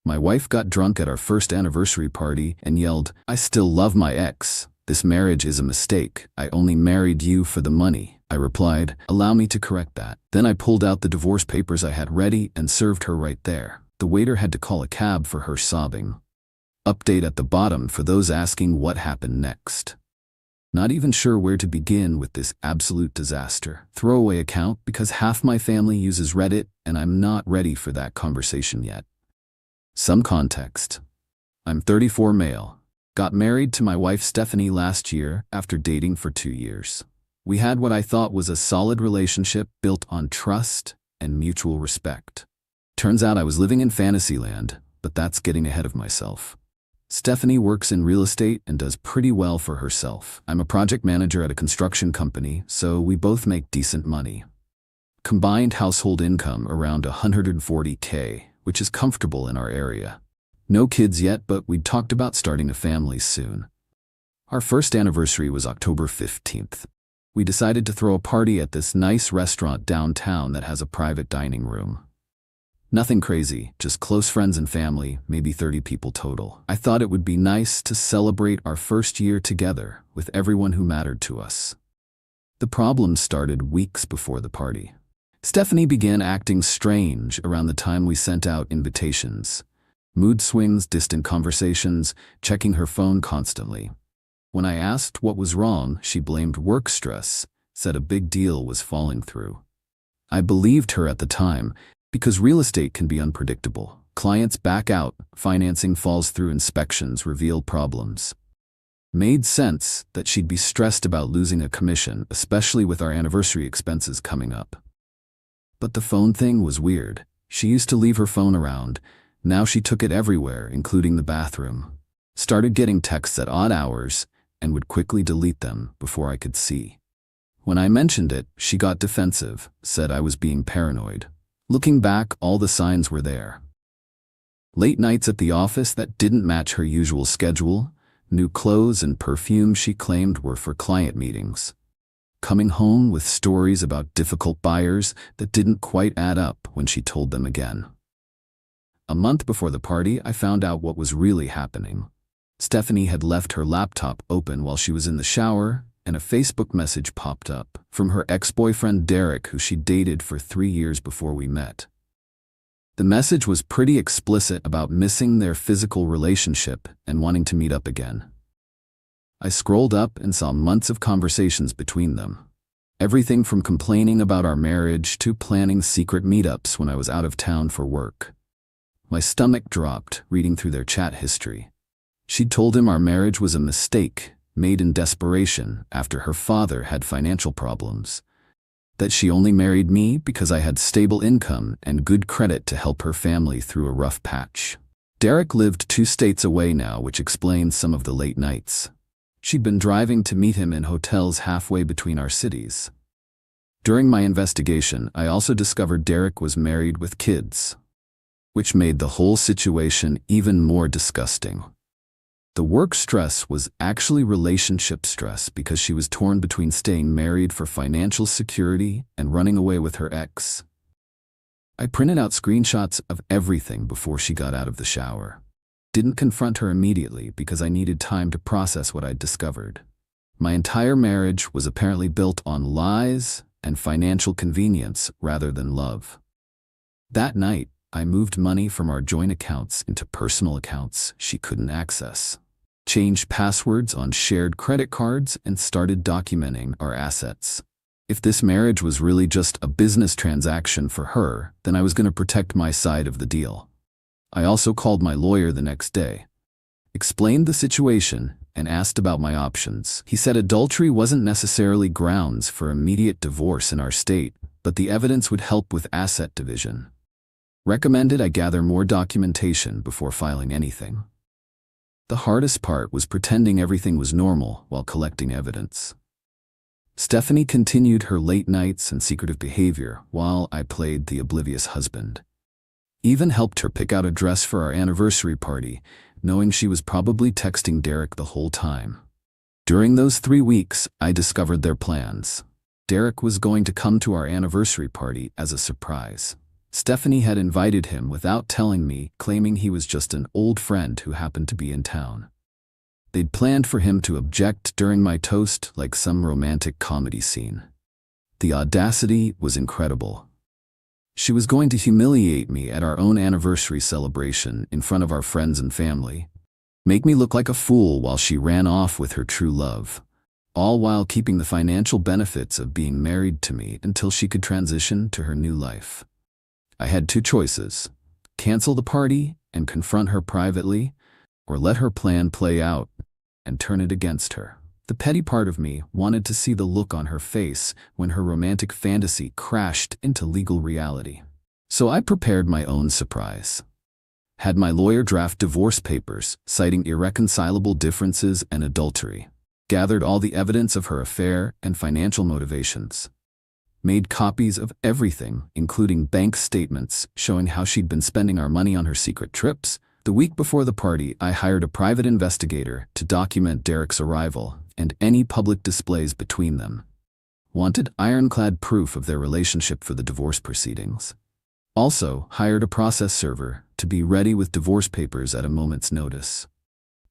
My wife got drunk at our first anniversary party and yelled, "I still love my ex. This marriage is a mistake. I only married you for the money." I replied, "Allow me to correct that." Then I pulled out the divorce papers I had ready and served her right there. The waiter had to call a cab for her sobbing. Update at the bottom for those asking what happened next. Not even sure where to begin with this absolute disaster. Throwaway account because half my family uses Reddit and I'm not ready for that conversation yet. Some context. I'm 34 male. Got married to my wife Stephanie last year after dating for 2 years. We had what I thought was a solid relationship built on trust and mutual respect. Turns out I was living in Fantasyland, but that's getting ahead of myself. Stephanie works in real estate and does pretty well for herself. I'm a project manager at a construction company, so we both make decent money. Combined household income around $140K, which is comfortable in our area. No kids yet, but we'd talked about starting a family soon. Our first anniversary was October 15th. We decided to throw a party at this nice restaurant downtown that has a private dining room. Nothing crazy, just close friends and family, maybe 30 people total. I thought it would be nice to celebrate our first year together with everyone who mattered to us. The problems started weeks before the party. Stephanie began acting strange around the time we sent out invitations. Mood swings, distant conversations, checking her phone constantly. When I asked what was wrong, she blamed work stress, said a big deal was falling through. I believed her at the time, because real estate can be unpredictable. Clients back out, financing falls through, inspections reveal problems. Made sense that she'd be stressed about losing a commission, especially with our anniversary expenses coming up. But the phone thing was weird. She used to leave her phone around. Now she took it everywhere, including the bathroom. Started getting texts at odd hours and would quickly delete them before I could see. When I mentioned it, she got defensive, said I was being paranoid. Looking back, all the signs were there. Late nights at the office that didn't match her usual schedule, new clothes and perfume she claimed were for client meetings. Coming home with stories about difficult buyers that didn't quite add up when she told them again. A month before the party, I found out what was really happening. Stephanie had left her laptop open while she was in the shower, and a Facebook message popped up from her ex-boyfriend Derek, who she dated for 3 years before we met. The message was pretty explicit about missing their physical relationship and wanting to meet up again. I scrolled up and saw months of conversations between them. Everything from complaining about our marriage to planning secret meetups when I was out of town for work. My stomach dropped reading through their chat history. She'd told him our marriage was a mistake, made in desperation after her father had financial problems. That she only married me because I had stable income and good credit to help her family through a rough patch. Derek lived 2 states away now, which explains some of the late nights. She'd been driving to meet him in hotels halfway between our cities. During my investigation, I also discovered Derek was married with kids, which made the whole situation even more disgusting. The work stress was actually relationship stress because she was torn between staying married for financial security and running away with her ex. I printed out screenshots of everything before she got out of the shower. Didn't confront her immediately because I needed time to process what I'd discovered. My entire marriage was apparently built on lies and financial convenience rather than love. That night, I moved money from our joint accounts into personal accounts she couldn't access. Changed passwords on shared credit cards and started documenting our assets. If this marriage was really just a business transaction for her, then I was going to protect my side of the deal. I also called my lawyer the next day, explained the situation, and asked about my options. He said adultery wasn't necessarily grounds for immediate divorce in our state, but the evidence would help with asset division. Recommended I gather more documentation before filing anything. The hardest part was pretending everything was normal while collecting evidence. Stephanie continued her late nights and secretive behavior while I played the oblivious husband. Even helped her pick out a dress for our anniversary party, knowing she was probably texting Derek the whole time. During those 3 weeks, I discovered their plans. Derek was going to come to our anniversary party as a surprise. Stephanie had invited him without telling me, claiming he was just an old friend who happened to be in town. They'd planned for him to object during my toast like some romantic comedy scene. The audacity was incredible. She was going to humiliate me at our own anniversary celebration in front of our friends and family, make me look like a fool while she ran off with her true love, all while keeping the financial benefits of being married to me until she could transition to her new life. I had two choices: cancel the party and confront her privately, or let her plan play out and turn it against her. The petty part of me wanted to see the look on her face when her romantic fantasy crashed into legal reality. So I prepared my own surprise. Had my lawyer draft divorce papers citing irreconcilable differences and adultery, gathered all the evidence of her affair and financial motivations, made copies of everything, including bank statements showing how she'd been spending our money on her secret trips. The week before the party, I hired a private investigator to document Derek's arrival and any public displays between them. Wanted ironclad proof of their relationship for the divorce proceedings. Also, hired a process server to be ready with divorce papers at a moment's notice.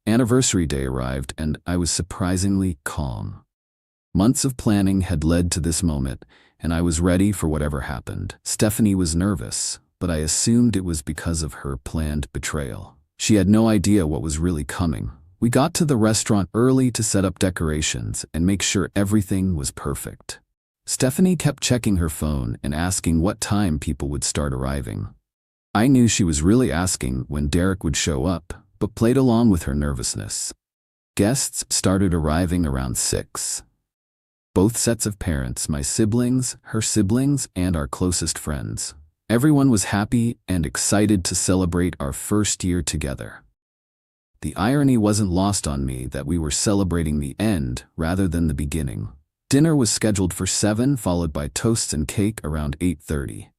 Anniversary day arrived and I was surprisingly calm. Months of planning had led to this moment, and I was ready for whatever happened. Stephanie was nervous, but I assumed it was because of her planned betrayal. She had no idea what was really coming. We got to the restaurant early to set up decorations and make sure everything was perfect. Stephanie kept checking her phone and asking what time people would start arriving. I knew she was really asking when Derek would show up, but played along with her nervousness. Guests started arriving around 6. Both sets of parents, my siblings, her siblings, and our closest friends. Everyone was happy and excited to celebrate our first year together. The irony wasn't lost on me that we were celebrating the end rather than the beginning. Dinner was scheduled for 7, followed by toasts and cake around 8:30.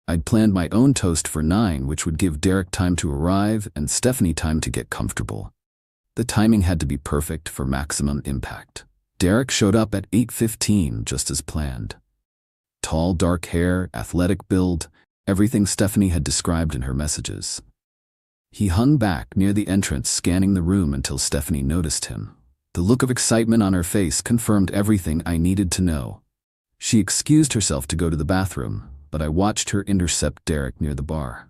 I'd planned my own toast for 9, which would give Derek time to arrive and Stephanie time to get comfortable. The timing had to be perfect for maximum impact. Derek showed up at 8:15, just as planned. Tall, dark hair, athletic build, everything Stephanie had described in her messages. He hung back near the entrance, scanning the room until Stephanie noticed him. The look of excitement on her face confirmed everything I needed to know. She excused herself to go to the bathroom, but I watched her intercept Derek near the bar.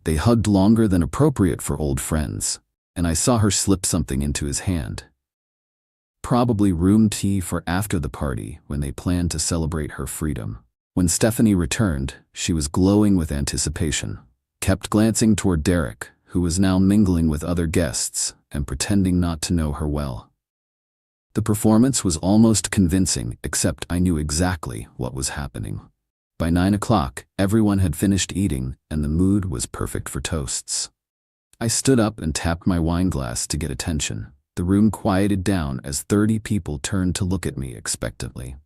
They hugged longer than appropriate for old friends, and I saw her slip something into his hand. Probably room tea for after the party when they planned to celebrate her freedom. When Stephanie returned, she was glowing with anticipation, kept glancing toward Derek, who was now mingling with other guests and pretending not to know her well. The performance was almost convincing, except I knew exactly what was happening. By 9 o'clock, everyone had finished eating and the mood was perfect for toasts. I stood up and tapped my wine glass to get attention. The room quieted down as 30 people turned to look at me expectantly.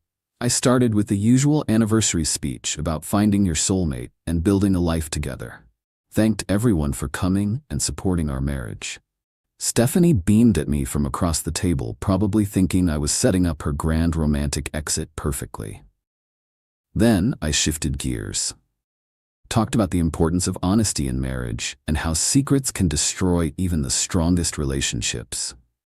I started with the usual anniversary speech about finding your soulmate and building a life together. Thanked everyone for coming and supporting our marriage. Stephanie beamed at me from across the table, probably thinking I was setting up her grand romantic exit perfectly. Then I shifted gears. Talked about the importance of honesty in marriage and how secrets can destroy even the strongest relationships.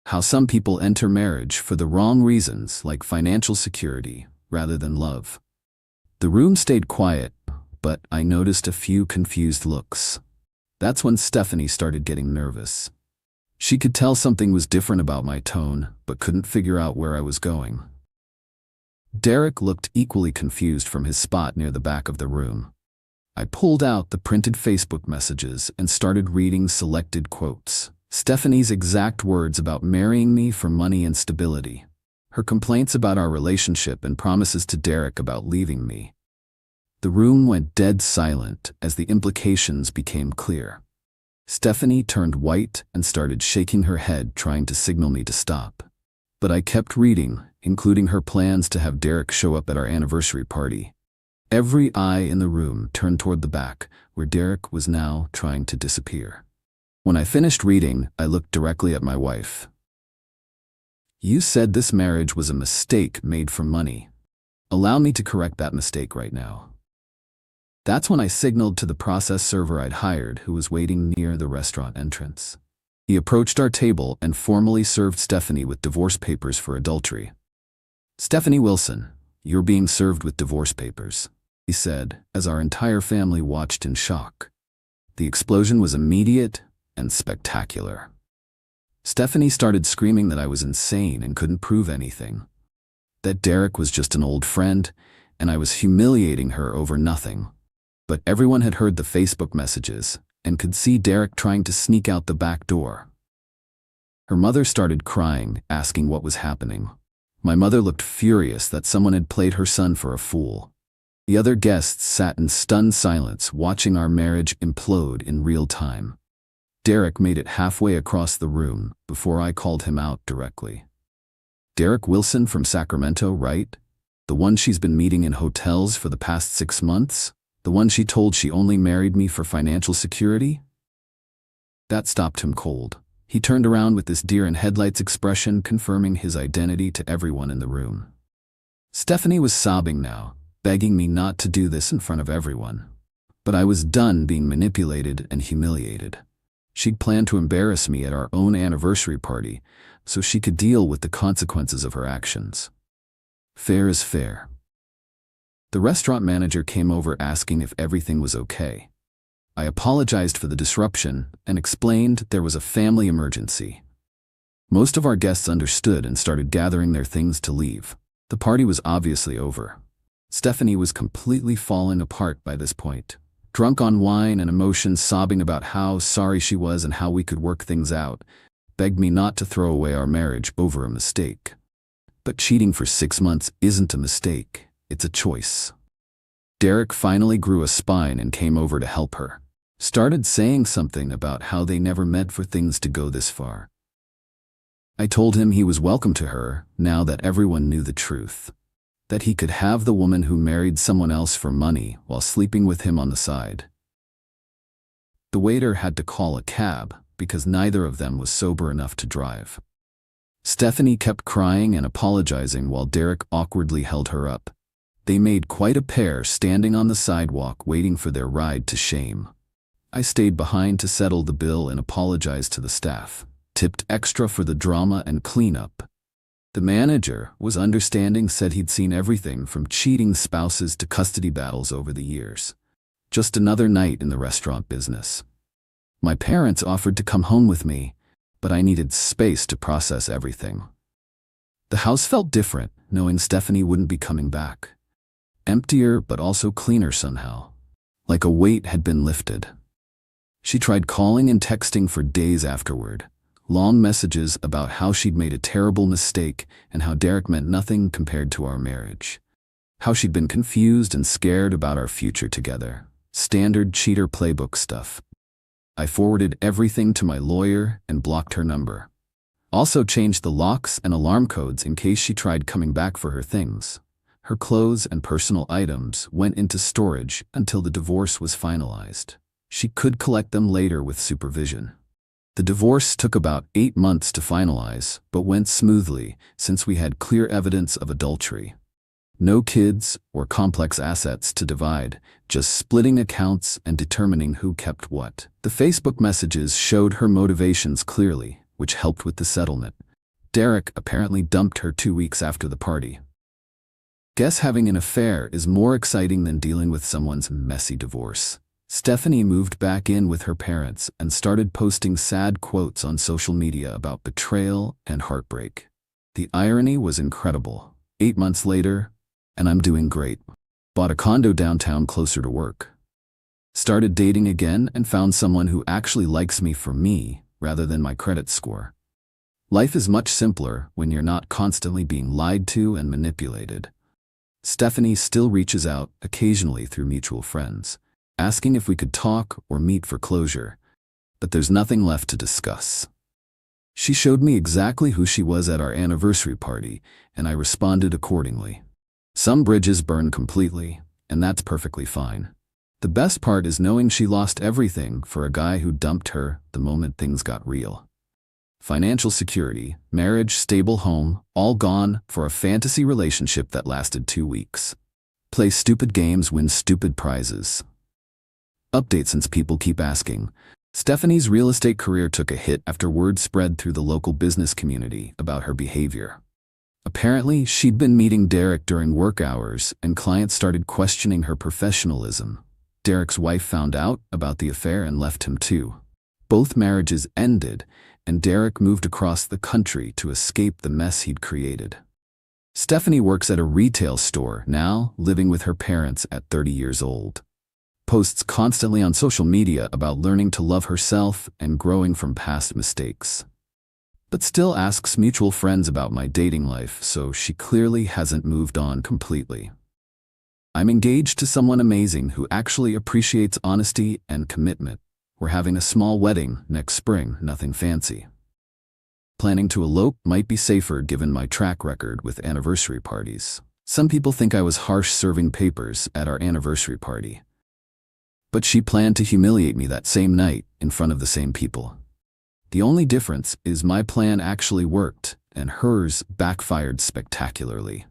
How some people enter marriage for the wrong reasons, like financial security, rather than love. The room stayed quiet, but I noticed a few confused looks. That's when Stephanie started getting nervous. She could tell something was different about my tone, but couldn't figure out where I was going. Derek looked equally confused from his spot near the back of the room. I pulled out the printed Facebook messages and started reading selected quotes. Stephanie's exact words about marrying me for money and stability. Her complaints about our relationship and promises to Derek about leaving me. The room went dead silent as the implications became clear. Stephanie turned white and started shaking her head, trying to signal me to stop. But I kept reading, including her plans to have Derek show up at our anniversary party. Every eye in the room turned toward the back, where Derek was now trying to disappear. When I finished reading, I looked directly at my wife. You said this marriage was a mistake made for money. Allow me to correct that mistake right now. That's when I signaled to the process server I'd hired, who was waiting near the restaurant entrance. He approached our table and formally served Stephanie with divorce papers for adultery. "Stephanie Wilson, you're being served with divorce papers," he said, as our entire family watched in shock. The explosion was immediate and spectacular. Stephanie started screaming that I was insane and couldn't prove anything, that Derek was just an old friend, and I was humiliating her over nothing. But everyone had heard the Facebook messages and could see Derek trying to sneak out the back door. Her mother started crying, asking what was happening. My mother looked furious that someone had played her son for a fool. The other guests sat in stunned silence, watching our marriage implode in real time. Derek made it halfway across the room before I called him out directly. "Derek Wilson from Sacramento, right? The one she's been meeting in hotels for the past 6 months? The one she told she only married me for financial security?" That stopped him cold. He turned around with this deer-in-headlights expression, confirming his identity to everyone in the room. Stephanie was sobbing now, begging me not to do this in front of everyone. But I was done being manipulated and humiliated. She'd planned to embarrass me at our own anniversary party so she could deal with the consequences of her actions. Fair is fair. The restaurant manager came over asking if everything was okay. I apologized for the disruption and explained there was a family emergency. Most of our guests understood and started gathering their things to leave. The party was obviously over. Stephanie was completely falling apart by this point, drunk on wine and emotions, sobbing about how sorry she was and how we could work things out, begged me not to throw away our marriage over a mistake. But cheating for 6 months isn't a mistake, it's a choice. Derek finally grew a spine and came over to help her. Started saying something about how they never meant for things to go this far. I told him he was welcome to her now that everyone knew the truth, that he could have the woman who married someone else for money while sleeping with him on the side. The waiter had to call a cab because neither of them was sober enough to drive. Stephanie kept crying and apologizing while Derek awkwardly held her up. They made quite a pair, standing on the sidewalk waiting for their ride to shame. I stayed behind to settle the bill and apologize to the staff, tipped extra for the drama and cleanup. The manager was understanding, said he'd seen everything from cheating spouses to custody battles over the years. Just another night in the restaurant business. My parents offered to come home with me, but I needed space to process everything. The house felt different, knowing Stephanie wouldn't be coming back. Emptier, but also cleaner somehow. Like a weight had been lifted. She tried calling and texting for days afterward. Long messages about how she'd made a terrible mistake and how Derek meant nothing compared to our marriage. How she'd been confused and scared about our future together. Standard cheater playbook stuff. I forwarded everything to my lawyer and blocked her number. Also changed the locks and alarm codes in case she tried coming back for her things. Her clothes and personal items went into storage until the divorce was finalized. She could collect them later with supervision. The divorce took about 8 months to finalize, but went smoothly since we had clear evidence of adultery. No kids or complex assets to divide, just splitting accounts and determining who kept what. The Facebook messages showed her motivations clearly, which helped with the settlement. Derek apparently dumped her 2 weeks after the party. Guess having an affair is more exciting than dealing with someone's messy divorce. Stephanie moved back in with her parents and started posting sad quotes on social media about betrayal and heartbreak. The irony was incredible. 8 months later, and I'm doing great. Bought a condo downtown closer to work. Started dating again and found someone who actually likes me for me rather than my credit score. Life is much simpler when you're not constantly being lied to and manipulated. Stephanie still reaches out occasionally through mutual friends, asking if we could talk or meet for closure, but there's nothing left to discuss. She showed me exactly who she was at our anniversary party, and I responded accordingly. Some bridges burn completely, and that's perfectly fine. The best part is knowing she lost everything for a guy who dumped her the moment things got real. Financial security, marriage, stable home, all gone for a fantasy relationship that lasted 2 weeks. Play stupid games, win stupid prizes. Update since people keep asking. Stephanie's real estate career took a hit after word spread through the local business community about her behavior. Apparently, she'd been meeting Derek during work hours, and clients started questioning her professionalism. Derek's wife found out about the affair and left him too. Both marriages ended, and Derek moved across the country to escape the mess he'd created. Stephanie works at a retail store now, living with her parents at 30 years old. Posts constantly on social media about learning to love herself and growing from past mistakes. But still asks mutual friends about my dating life, so she clearly hasn't moved on completely. I'm engaged to someone amazing who actually appreciates honesty and commitment. We're having a small wedding next spring, nothing fancy. Planning to elope might be safer given my track record with anniversary parties. Some people think I was harsh serving papers at our anniversary party. But she planned to humiliate me that same night in front of the same people. The only difference is my plan actually worked, and hers backfired spectacularly.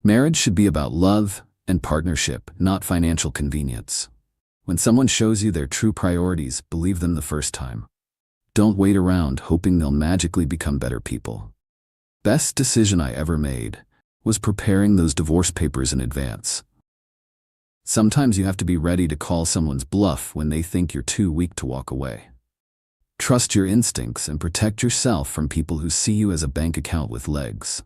Marriage should be about love and partnership, not financial convenience. When someone shows you their true priorities, believe them the first time. Don't wait around hoping they'll magically become better people. Best decision I ever made was preparing those divorce papers in advance. Sometimes you have to be ready to call someone's bluff when they think you're too weak to walk away. Trust your instincts and protect yourself from people who see you as a bank account with legs.